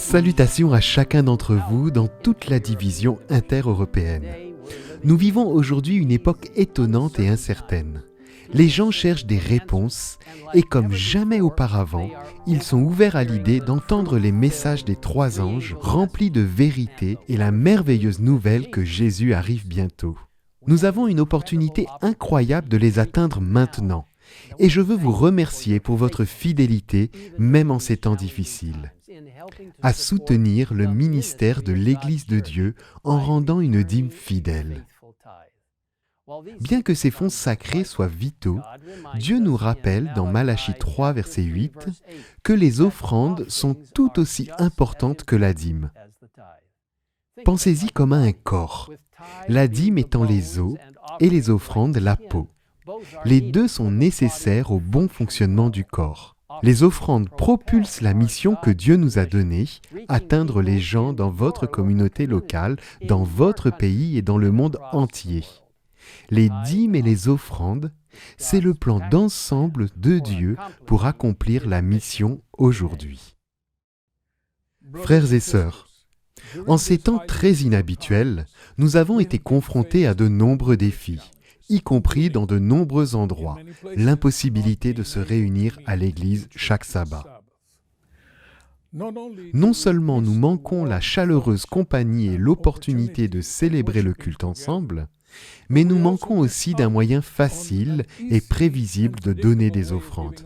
Salutations à chacun d'entre vous dans toute la division inter-européenne. Nous vivons aujourd'hui une époque étonnante et incertaine. Les gens cherchent des réponses et comme jamais auparavant, ils sont ouverts à l'idée d'entendre les messages des trois anges remplis de vérité et la merveilleuse nouvelle que Jésus arrive bientôt. Nous avons une opportunité incroyable de les atteindre maintenant et je veux vous remercier pour votre fidélité même en ces temps difficiles, à soutenir le ministère de l'Église de Dieu en rendant une dîme fidèle. Bien que ces fonds sacrés soient vitaux, Dieu nous rappelle dans Malachie 3, verset 8, que les offrandes sont tout aussi importantes que la dîme. Pensez-y comme à un corps, la dîme étant les os et les offrandes la peau. Les deux sont nécessaires au bon fonctionnement du corps. Les offrandes propulsent la mission que Dieu nous a donnée, atteindre les gens dans votre communauté locale, dans votre pays et dans le monde entier. Les dîmes et les offrandes, c'est le plan d'ensemble de Dieu pour accomplir la mission aujourd'hui. Frères et sœurs, en ces temps très inhabituels, nous avons été confrontés à de nombreux défis, y compris dans de nombreux endroits, l'impossibilité de se réunir à l'église chaque sabbat. Non seulement nous manquons la chaleureuse compagnie et l'opportunité de célébrer le culte ensemble, mais nous manquons aussi d'un moyen facile et prévisible de donner des offrandes.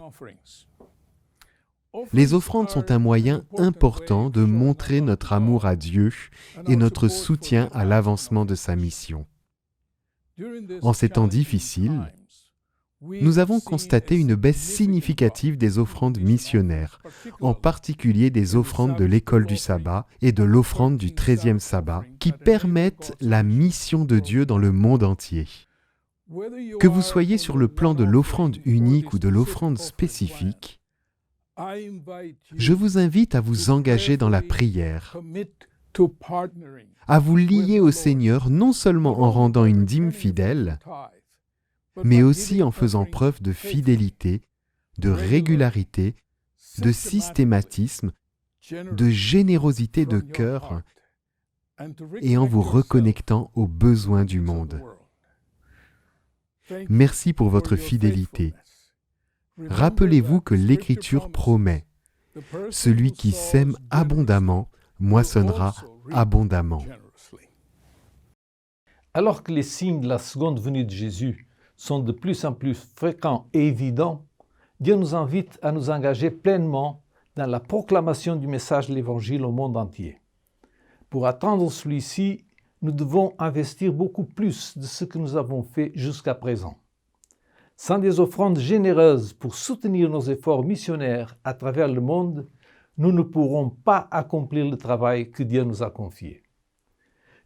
Les offrandes sont un moyen important de montrer notre amour à Dieu et notre soutien à l'avancement de sa mission. En ces temps difficiles, nous avons constaté une baisse significative des offrandes missionnaires, en particulier des offrandes de l'école du sabbat et de l'offrande du 13e sabbat, qui permettent la mission de Dieu dans le monde entier. Que vous soyez sur le plan de l'offrande unique ou de l'offrande spécifique, je vous invite à vous engager dans la prière, à vous lier au Seigneur non seulement en rendant une dîme fidèle, mais aussi en faisant preuve de fidélité, de régularité, de systématisme, de générosité de cœur et en vous reconnectant aux besoins du monde. Merci pour votre fidélité. Rappelez-vous que l'Écriture promet « Celui qui sème abondamment moissonnera abondamment ». Alors que les signes de la seconde venue de Jésus sont de plus en plus fréquents et évidents, Dieu nous invite à nous engager pleinement dans la proclamation du message de l'Évangile au monde entier. Pour attendre celui-ci, nous devons investir beaucoup plus de ce que nous avons fait jusqu'à présent. Sans des offrandes généreuses pour soutenir nos efforts missionnaires à travers le monde, nous ne pourrons pas accomplir le travail que Dieu nous a confié.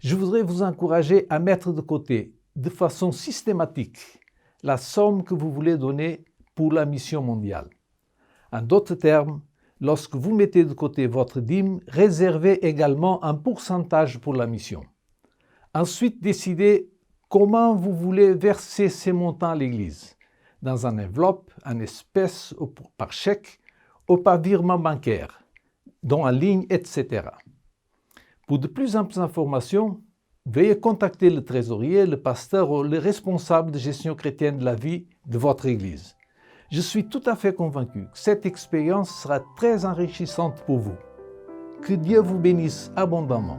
Je voudrais vous encourager à mettre de côté, de façon systématique, la somme que vous voulez donner pour la mission mondiale. En d'autres termes, lorsque vous mettez de côté votre dîme, réservez également un pourcentage pour la mission. Ensuite, décidez comment vous voulez verser ces montants à l'Église, dans une enveloppe, en espèces ou par chèque, ou par virement bancaire, dont en ligne, etc. Pour de plus amples informations, veuillez contacter le trésorier, le pasteur ou le responsable de gestion chrétienne de la vie de votre Église. Je suis tout à fait convaincu que cette expérience sera très enrichissante pour vous. Que Dieu vous bénisse abondamment.